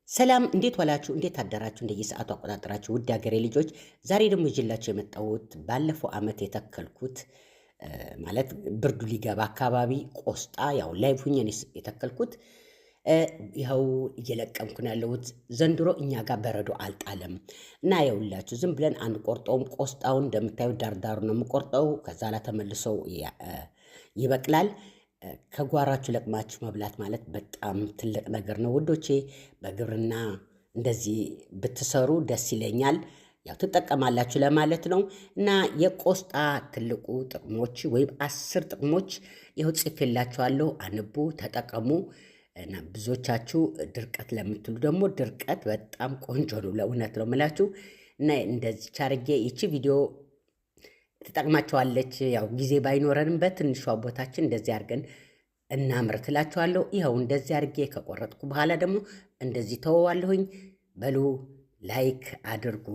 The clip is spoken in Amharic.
ሰላም እንዴት ዋላችሁ? እንዴት አደራችሁ? እንደየሰዓቱ አቆጣጠራችሁ ውድ ሀገሬ ልጆች፣ ዛሬ ደግሞ ይዤላችሁ የመጣሁት ባለፈው ዓመት የተከልኩት ማለት ብርዱ ሊገባ አካባቢ ቆስጣ ያው ላይቭ ሁኜ ነው የተከልኩት። ይኸው እየለቀምኩ ነው ያለሁት። ዘንድሮ እኛ ጋር በረዶ አልጣለም እና ይኸውላችሁ ዝም ብለን አንቆርጠውም። ቆስጣውን እንደምታዩት ዳርዳሩ ነው የምቆርጠው። ከዛ ላይ ተመልሶ ይበቅላል። ከጓራችሁ ለቅማችሁ መብላት ማለት በጣም ትልቅ ነገር ነው ውዶቼ። በግብርና እንደዚህ ብትሰሩ ደስ ይለኛል። ያው ትጠቀማላችሁ ለማለት ነው። እና የቆስጣ ትልቁ ጥቅሞች ወይም 10 ጥቅሞች ይኸው ጽፌላችኋለሁ። አንቡ፣ ተጠቀሙ። እና ብዙዎቻችሁ ድርቀት ለምትሉ ደግሞ ድርቀት በጣም ቆንጆ ነው፣ ለእውነት ነው የምላችሁ። እና እንደዚህ ቻርጌ ይቺ ቪዲዮ ትጠቅማቸዋለች። ያው ጊዜ ባይኖረንም በትንሿ ቦታችን እንደዚህ አድርገን እናምርት እላችኋለሁ። ይኸው እንደዚህ አድርጌ ከቆረጥኩ በኋላ ደግሞ እንደዚህ ተወዋለሁኝ። በሉ ላይክ አድርጉ።